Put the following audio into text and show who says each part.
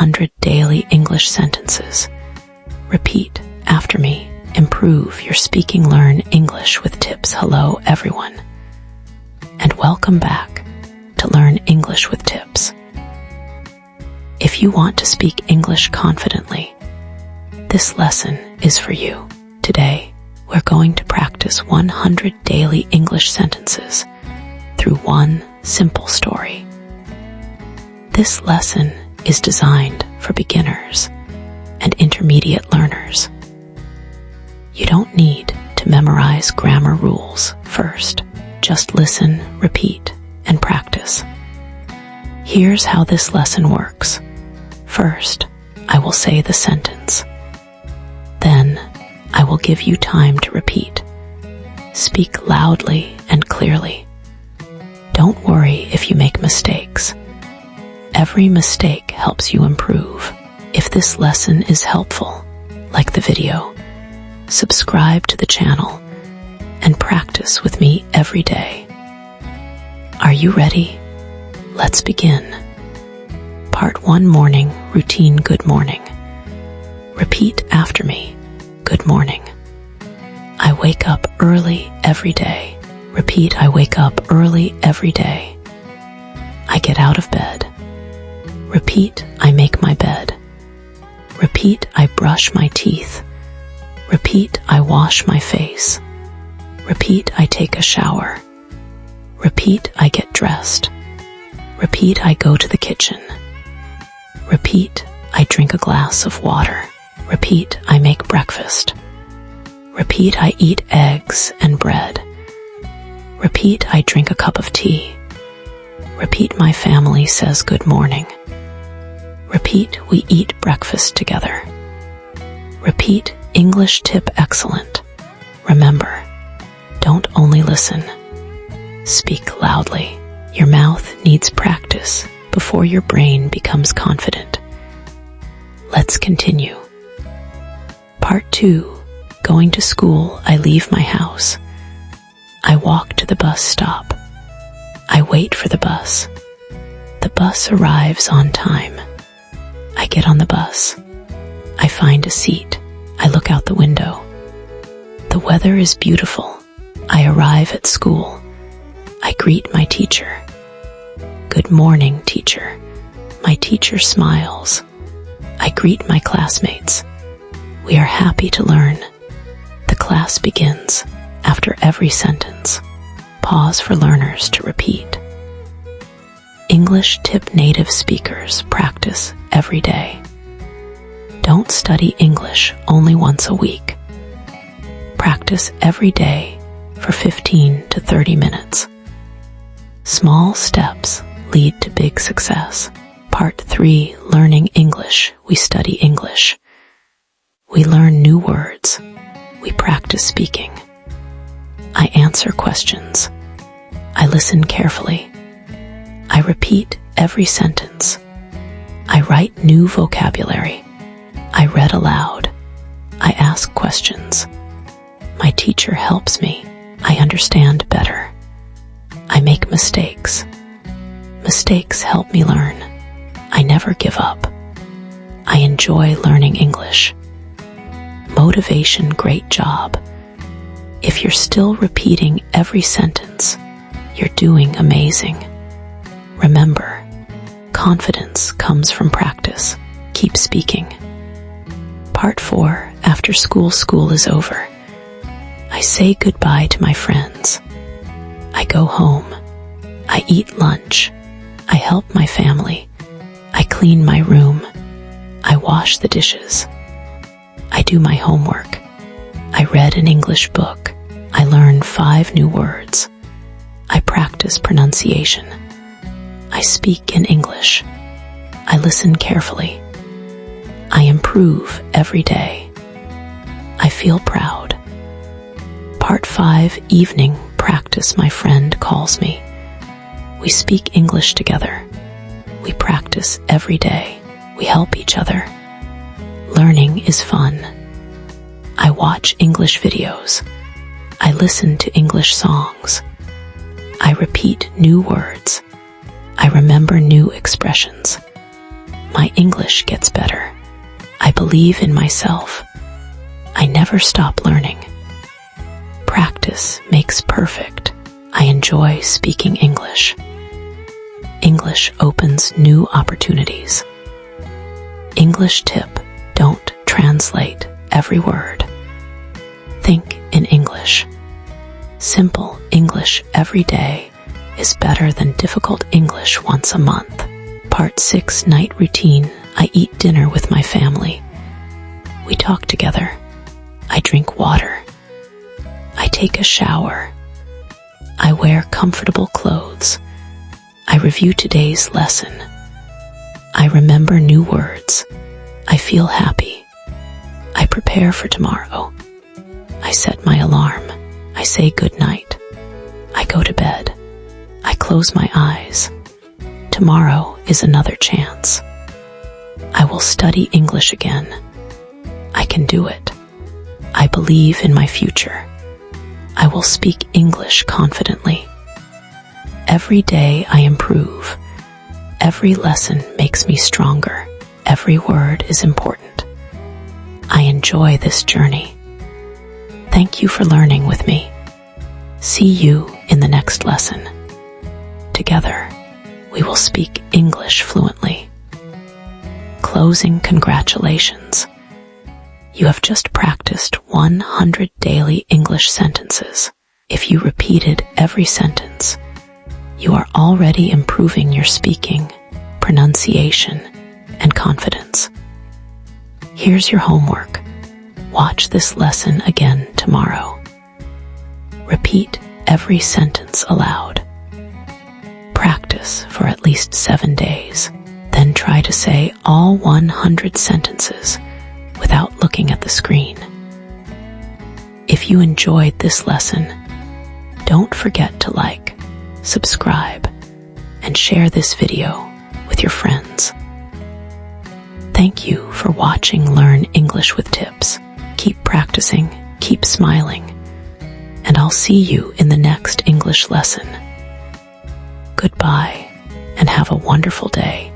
Speaker 1: 100 daily English sentences. Repeat after me. Improve your speaking. Learn English with tips. Hello, everyone, and welcome back to Learn English with Tips. If you want to speak English confidently, this lesson is for you. Today, we're going to practice 100 daily English sentences through one simple story. This lesson is designed for beginners and intermediate learners. You don't need to memorize grammar rules first. Just listen, repeat, and practice. Here's how this lesson works. First, I will say the sentence. Then, I will give you time to repeat. Speak loudly and clearly. Don't worry if you make mistakes. Every mistake helps you improve. If this lesson is helpful, like the video, subscribe to the channel, and practice with me every day. Are you ready? Let's begin. Part 1, morning routine. Good morning. Repeat after me. Good morning. I wake up early every day. Repeat, I wake up early every day. I get out of bed. Repeat, I make my bed. Repeat, I brush my teeth. Repeat, I wash my face. Repeat, I take a shower. Repeat, I get dressed. Repeat, I go to the kitchen. Repeat, I drink a glass of water. Repeat, I make breakfast. Repeat, I eat eggs and bread. Repeat, I drink a cup of tea. Repeat, my family says good morning. Repeat, we eat breakfast together. Repeat, English tip excellent. Remember, don't only listen. Speak loudly. Your mouth needs practice before your brain becomes confident. Let's continue. Part 2, going to school. I leave my house. I walk to the bus stop. I wait for the bus. The bus arrives on time. I get on the bus. I find a seat. I look out the window. The weather is beautiful. I arrive at school. I greet my teacher. Good morning, teacher. My teacher smiles. I greet my classmates. We are happy to learn. The class begins. After every sentence, pause for learners to repeat. English tip. Native speakers practice every day. Don't study English only once a week. Practice every day for 15 to 30 minutes. Small steps lead to big success. Part 3, learning English. We study English. We learn new words. We practice speaking. I answer questions. I listen carefully. I repeat every sentence. I write new vocabulary. I read aloud. I ask questions. My teacher helps me. I understand better. I make mistakes. Mistakes help me learn. I never give up. I enjoy learning English. Motivation. Great job. If you're still repeating every sentence, you're doing amazing. Remember, confidence comes from practice. Keep speaking. Part 4, after school. School is over. I say goodbye to my friends. I go home. I eat lunch. I help my family. I clean my room. I wash the dishes. I do my homework. I read an English book. I learn 5 new words. I practice pronunciation. I speak in English. I listen carefully. I improve every day. I feel proud. Part 5, evening practice. My friend calls me. We speak English together. We practice every day. We help each other. Learning is fun. I watch English videos. I listen to English songs. I repeat new words. I remember new expressions. my English gets better. I believe in myself. I never stop learning. Practice makes perfect. I enjoy speaking English. English opens new opportunities. English tip: don't translate every word. Think in English. Simple English every day is better than difficult English once a month. Part 6 Night Routine. I eat dinner with my family. We talk together. I drink water. I take a shower. I wear comfortable clothes. I review today's lesson. I remember new words. I feel happy. I prepare for tomorrow. I set my alarm. I say good night. I go to bed. I close my eyes. Tomorrow is another chance. I will study English again. I can do it. I believe in my future. I will speak English confidently. Every day I improve. Every lesson makes me stronger. Every word is important. I enjoy this journey. Thank you for learning with me. See you in the next lesson. Together, we will speak English fluently. Closing congratulations. You have just practiced 100 daily English sentences. If you repeated every sentence, you are already improving your speaking, pronunciation, and confidence. Here's your homework. Watch this lesson again tomorrow. Repeat every sentence aloud. Practice for at least 7 days. Then try to say all 100 sentences without looking at the screen. If you enjoyed this lesson, don't forget to like, subscribe, and share this video with your friends. Thank you for watching Learn English with Tips. Keep practicing, keep smiling, and I'll see you in the next English lesson. Goodbye, and have a wonderful day.